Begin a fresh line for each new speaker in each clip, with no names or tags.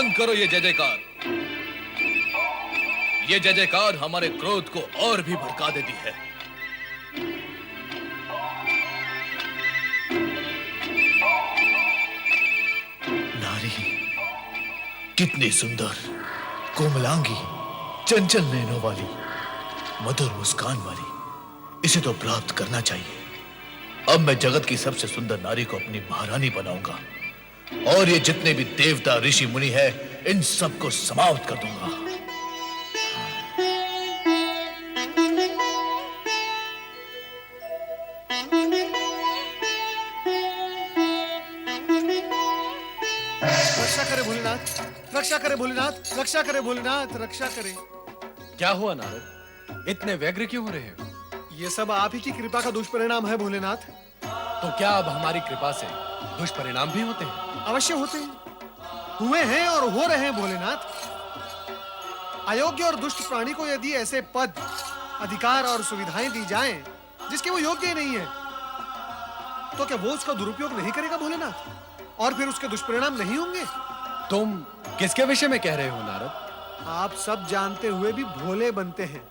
बंद करो ये जय जयकार। ये जय जयकार हमारे क्रोध को और भी भड़का देती है। नारी कितनी सुंदर, कोमलांगी, चंचल नैनों वाली, मधुर मुस्कान वाली, इसे तो प्राप्त करना चाहिए। अब मैं जगत की सबसे सुंदर नारी को अपनी महारानी बनाऊंगा और ये जितने भी देवता ऋषि मुनि हैं, इन सबको समाप्त कर दूंगा।
रक्षा करे भोलेनाथ, रक्षा करे भोलेनाथ, रक्षा करे भोलेनाथ, रक्षा करे।
क्या हुआ नारद, इतने व्यग्र क्यों हो रहे हो?
ये सब आप ही की कृपा का दुष्परिणाम है भोलेनाथ।
तो क्या अब हमारी कृपा से दुष्परिणाम भी होते हैं?
अवश्य होते हैं, हुए हैं और हो रहे हैं भोलेनाथ। अयोग्य और दुष्ट प्राणी को यदि ऐसे पद, अधिकार और सुविधाएं दी जाएं जिसके वो योग्य ही नहीं है, तो क्या वो उसका दुरुपयोग नहीं करेगा भोलेनाथ? और फिर उसके दुष्परिणाम नहीं होंगे?
तुम किसके विषय में कह रहे हो नारद?
आप सब जानते हुए भी भोले बनते हैं,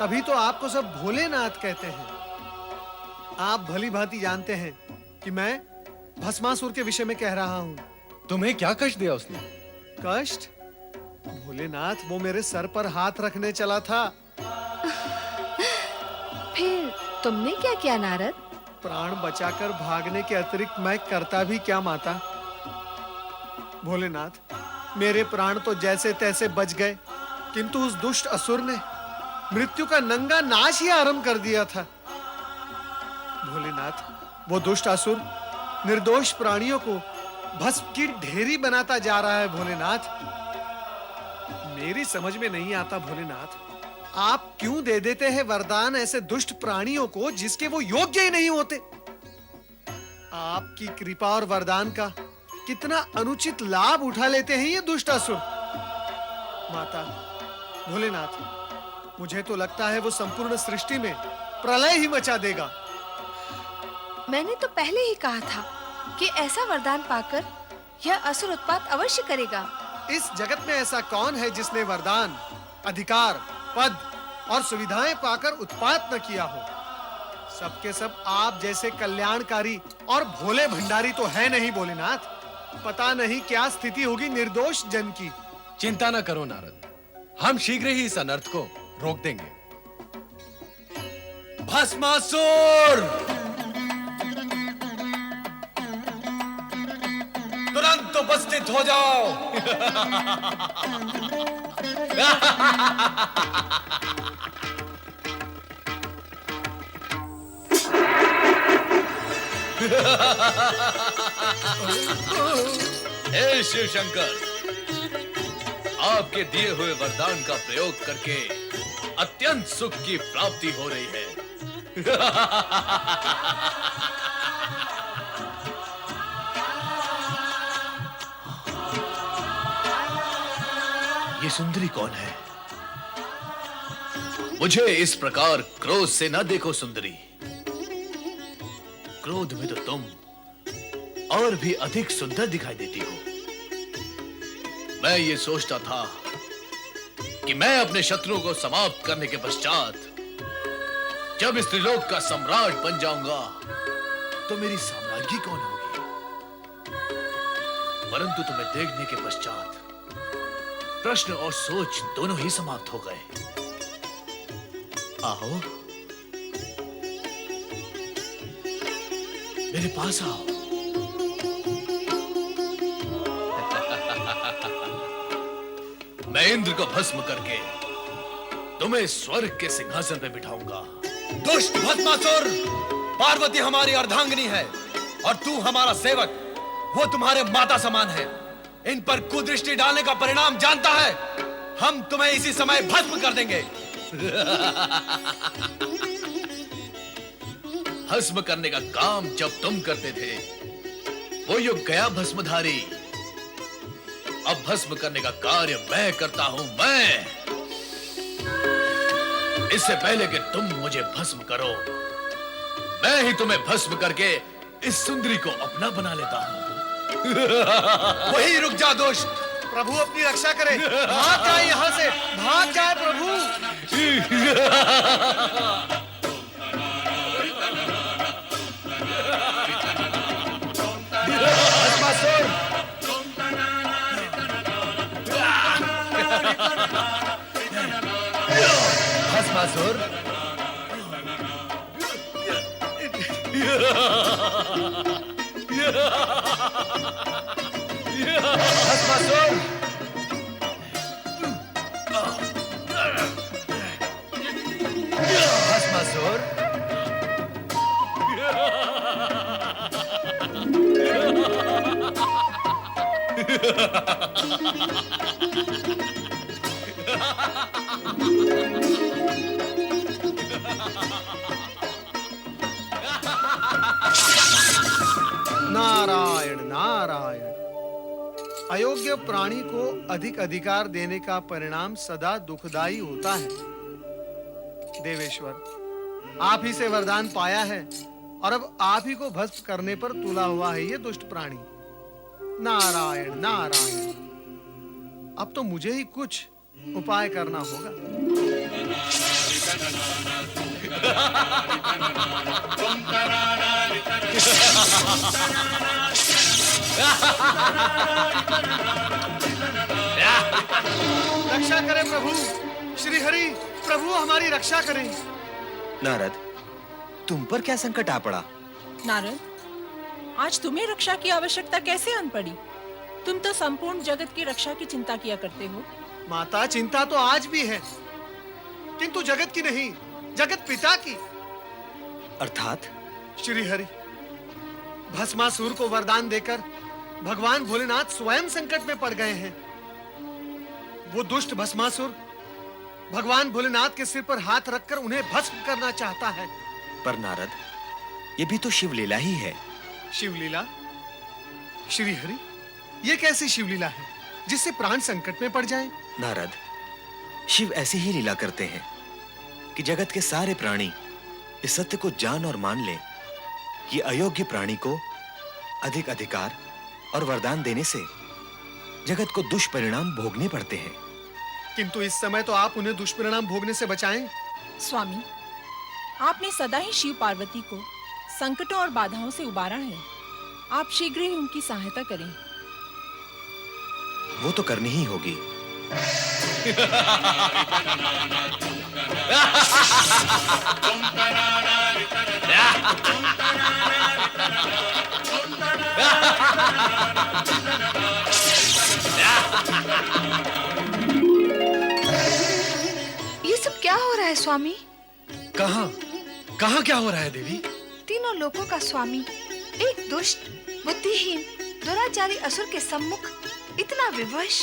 तभी तो आपको सब भोलेनाथ कहते हैं। आप भली भांति जानते हैं कि मैं भस्मासुर के विषय में कह रहा हूं।
तुम्हें क्या कष्ट दिया उसने?
कष्ट? भोलेनाथ, वो मेरे सर पर हाथ रखने चला था।
फिर तुमने क्या किया नारद?
प्राण बचाकर भागने के अतिरिक्त मैं करता भी क्या माता? भोलेनाथ, मेरे प्राण तो जैसे तैसे बच गए, किंतु उस दुष्ट असुर ने मृत्यु का नंगा नाश ही आरंभ कर दिया था। भोलेनाथ, वो दुष्ट असुर निर्दोष प्राणियों को भस्म की ढेरी बनाता जा रहा है भोलेनाथ। मेरी समझ में नहीं आता भोलेनाथ, आप क्यों दे देते हैं वरदान ऐसे दुष्ट प्राणियों को जिसके वो योग्य ही नहीं होते? आपकी कृपा और वरदान का कितना अनुचित लाभ उठा लेते हैं ये दुष्ट असुर। माता, भोलेनाथ, मुझे तो लगता है वो संपूर्ण सृष्टि में प्रलय ही मचा देगा।
मैंने तो पहले ही कहा था कि ऐसा वरदान पाकर यह असुर उत्पात अवश्य करेगा।
इस जगत में ऐसा कौन है जिसने वरदान, अधिकार, पद और सुविधाएं पाकर उत्पात न किया हो? सबके सब आप जैसे कल्याणकारी और भोले भंडारी तो है नहीं भोलेनाथ। पता नहीं क्या स्थिति होगी निर्दोष जन की।
चिंता न करो नारद, हम शीघ्र ही इस अनर्थ को रोक देंगे। भस्मासुर, तुरंत उपस्थित हो जाओ।
हे शिव शंकर, आपके दिए हुए वरदान का प्रयोग करके अत्यंत सुख की प्राप्ति हो रही है। ये सुंदरी कौन है? मुझे इस प्रकार क्रोध से न देखो सुंदरी। क्रोध में तो तुम और भी अधिक सुंदर दिखाई देती हो। मैं ये सोचता था कि मैं अपने शत्रुओं को समाप्त करने के पश्चात जब इस त्रिलोक का सम्राट बन जाऊंगा तो मेरी साम्राज्ञी कौन होगी? परंतु तुम्हें देखने के पश्चात प्रश्न और सोच दोनों ही समाप्त हो गए। आओ, मेरे पास आओ। मैं इंद्र को भस्म करके तुम्हें स्वर्ग के सिंहासन पे बिठाऊंगा।
दुष्ट भस्मासुर, पार्वती हमारी अर्धांगिनी है और तू हमारा सेवक। वो तुम्हारे माता समान है। इन पर कुदृष्टि डालने का परिणाम जानता है। हम तुम्हें इसी समय भस्म कर देंगे।
भस्म करने का काम जब तुम करते थे वो युग गया भस्मधारी। अब भस्म करने का कार्य मैं करता हूं। मैं, इससे पहले कि तुम मुझे भस्म करो, मैं ही तुम्हें भस्म करके इस सुंदरी को अपना बना लेता हूं।
वही रुक जा दुष्ट।
प्रभु अपनी रक्षा करें, भाग जाए यहाँ से, भाग जाए प्रभु।
भस्मासुर, भस्मासुर, भस्मासुर, भस्मासुर,
नारायण नारायण। अयोग्य प्राणी को अधिक अधिकार देने का परिणाम सदा दुखदाई होता है। देवेश्वर, आप ही से वरदान पाया है और अब आप ही को भस्म करने पर तुला हुआ है ये दुष्ट प्राणी। नारायण नारायण। अब तो मुझे ही कुछ उपाय करना होगा। रक्षा करें प्रभु, श्री हरि, प्रभु हमारी रक्षा करें।
नारद, तुम पर क्या संकट आ पड़ा?
नारद, आज तुम्हें रक्षा की आवश्यकता कैसे आन पड़ी? तुम तो संपूर्ण जगत की रक्षा की चिंता किया करते हो।
माता, चिंता तो आज भी है, किंतु जगत की नहीं, जगत पिता की।
अर्थात?
श्री हरि, भस्मासुर को वरदान देकर भगवान भोलेनाथ स्वयं संकट में पड़ गए हैं। वो दुष्ट भस्मासुर भगवान भोलेनाथ के सिर पर हाथ रखकर उन्हें भस्म करना चाहता है।
पर नारद, ये भी तो शिवलीला ही है।
शिवलीला? श्री हरि, ये कैसी शिवलीला है जिससे प्राण संकट में पड़ जाएं?
नारद, शिव ऐसी ही लीला करते हैं कि जगत के सारे प्राणी इस सत्य को जान और मान ले कि अयोग्य प्राणी को अधिक अधिकार और वरदान देने से जगत को दुष्परिणाम भोगने पड़ते हैं।
किंतु इस समय तो आप उन्हें दुष्परिणाम भोगने से बचाएं।
स्वामी, आपने सदा ही शिव पार्वती को संकटों और बाधाओं से उबारा है। आप शीघ्र ही उनकी सहायता करें।
वो तो करनी ही होगी।
ये सब क्या हो रहा है स्वामी?
कहां कहां क्या हो रहा है देवी?
तीनों लोकों का स्वामी एक दुष्ट, बुद्धिहीन, दुराचारी असुर के सम्मुख इतना विवश,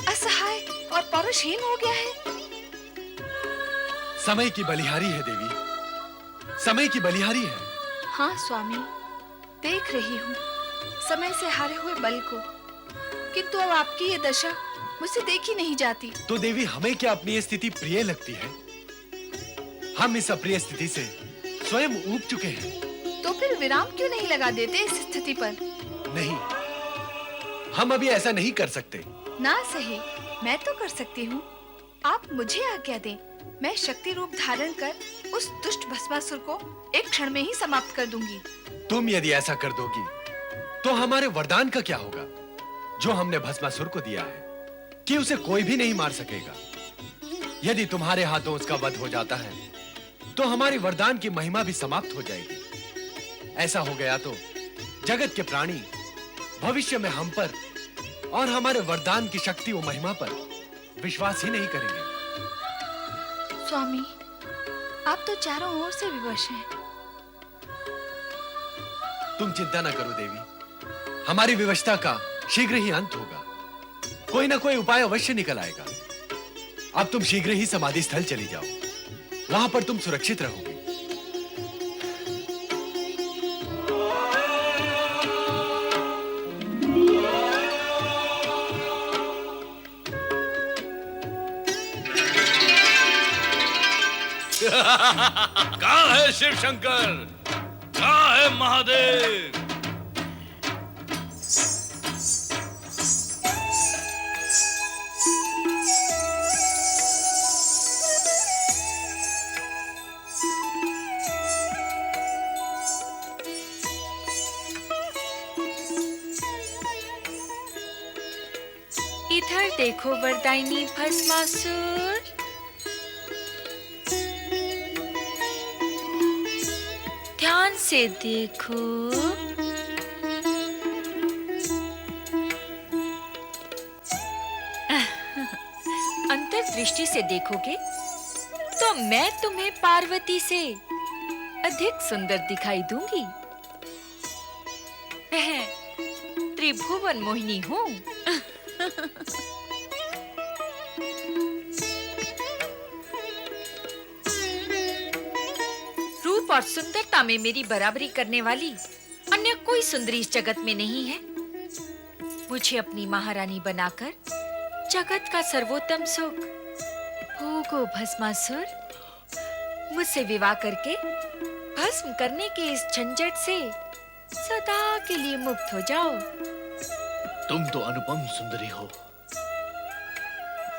असहाय और पौरुषहीन हो गया है।
समय की बलिहारी है देवी, समय की बलिहारी है।
हाँ स्वामी, देख रही हूँ समय से हारे हुए बल को, किंतु अब आपकी ये दशा मुझसे देखी नहीं जाती।
तो देवी, हमें क्या अपनी ये स्थिति प्रिय लगती है? हम इस अप्रिय स्थिति से स्वयं ऊब चुके हैं।
तो फिर विराम क्यों नहीं लगा देते इस स्थिति पर?
नहीं, हम अभी ऐसा नहीं कर सकते।
ना सही, मैं तो कर सकती हूँ। आप मुझे आज्ञा दें, मैं शक्ति रूप धारण कर उस दुष्ट भस्मासुर को एक क्षण में ही समाप्त कर दूंगी।
तुम यदि ऐसा कर दोगी तो हमारे वरदान का क्या होगा जो हमने भस्मासुर को दिया है कि उसे कोई भी नहीं मार सकेगा? यदि तुम्हारे हाथों उसका वध हो जाता है तो हमारी वरदान की महिमा भी समाप्त हो जाएगी। ऐसा हो गया तो जगत के प्राणी भविष्य में हम पर और हमारे वरदान की शक्ति और महिमा पर विश्वास ही नहीं करेंगे।
स्वामी, आप तो चारों ओर से विवश हैं।
तुम चिंता न करो देवी, हमारी विवशता का शीघ्र ही अंत होगा। कोई ना कोई उपाय अवश्य निकल आएगा। अब तुम शीघ्र ही समाधि स्थल चली जाओ, वहां पर तुम सुरक्षित रहोगे।
कहाँ है शिव शंकर? कहाँ है महादेव?
इधर देखो वरदायिनी भस्मासुर। ध्यान से देखो। अंतर्दृष्टि से देखोगे तो मैं तुम्हें पार्वती से अधिक सुंदर दिखाई दूंगी। मैं त्रिभुवन मोहिनी हूँ। रूप और सुंदरता में मेरी बराबरी करने वाली अन्य कोई सुंदरी इस जगत में नहीं है। मुझे अपनी महारानी बनाकर जगत का सर्वोत्तम सुख भोगो भस्मासुर। मुझसे विवाह करके भस्म करने के इस झंझट से सदा के लिए मुक्त हो जाओ।
तुम तो अनुपम सुंदरी हो।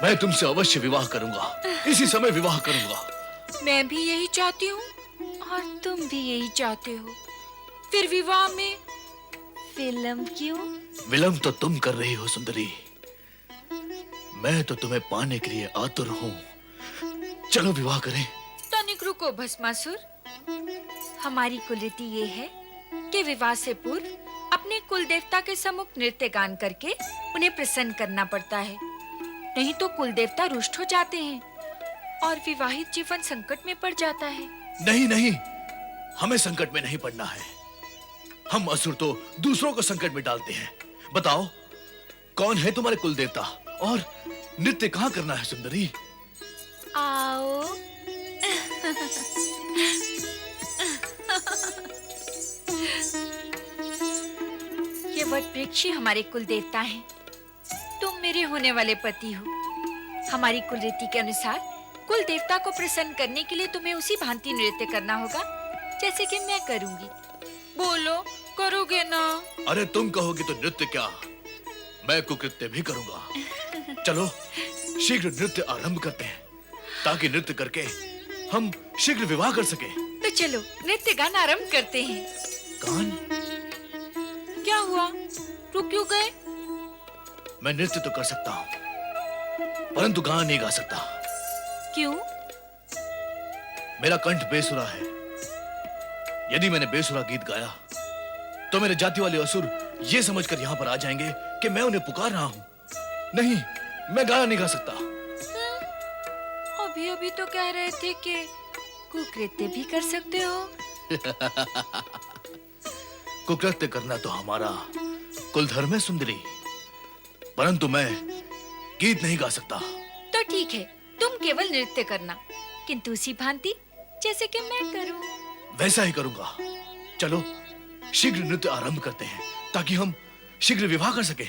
मैं तुमसे अवश्य विवाह करूंगा, इसी समय विवाह करूंगा।
मैं भी यही चाहती हूँ और तुम भी यही चाहते हो। फिर विवाह में विलंब क्यों?
विलंब तो तुम कर रही हो सुंदरी। मैं तो तुम्हें पाने के लिए आतुर हूँ। चलो विवाह करें।
तनिक रुको भस्मासुर। हमारी कुलरीति ये है कि विवाह से पूर्व अपने कुल देवता के सम्मुख नृत्य गान करके उन्हें प्रसन्न करना पड़ता है। नहीं तो कुल देवता रुष्ट हो जाते हैं और विवाहित जीवन संकट में पड़ जाता है।
नहीं नहीं, हमें संकट में नहीं पड़ना है। हम असुर तो दूसरों को संकट में डालते हैं। बताओ, कौन है तुम्हारे कुल देवता और नृत्य कहाँ करना है सुंदरी?
आओ। ये वट वृक्ष ही हमारे कुल देवता हैं। तुम मेरे होने वाले पति हो। हमारी कुल रीति के अनुसार कुल देवता को प्रसन्न करने के लिए तुम्हें उसी भांति नृत्य करना होगा जैसे कि मैं करूंगी। बोलो, करोगे ना?
अरे तुम कहोगे तो नृत्य क्या, मैं कुकृत्य भी करूंगा। चलो शीघ्र नृत्य आरंभ करते हैं ताकि नृत्य करके हम शीघ्र विवाह कर सके।
तो चलो नृत्य गान आरंभ करते हैं।
गान?
क्या हुआ, रुक क्यों गए?
मैं नृत्य तो कर सकता हूँ परंतु गान नहीं गा सकता।
क्यों?
मेरा कंठ बेसुरा है। यदि मैंने बेसुरा गीत गाया तो मेरे जाति वाले असुर ये समझकर यहाँ पर आ जाएंगे कि मैं उन्हें पुकार रहा हूँ। नहीं, मैं गाना नहीं गा सकता।
अभी अभी तो कह रहे थे कि कुकृत्य भी कर सकते हो।
कुकृत्य करना तो हमारा कुल धर्म है सुंदरी, परंतु मैं गीत नहीं गा सकता।
तो ठीक है, तुम केवल नृत्य करना, किंतु उसी भांति जैसे कि मैं करूं।
वैसा ही करूंगा। चलो शीघ्र नृत्य आरंभ करते हैं ताकि हम शीघ्र विवाह कर सकें।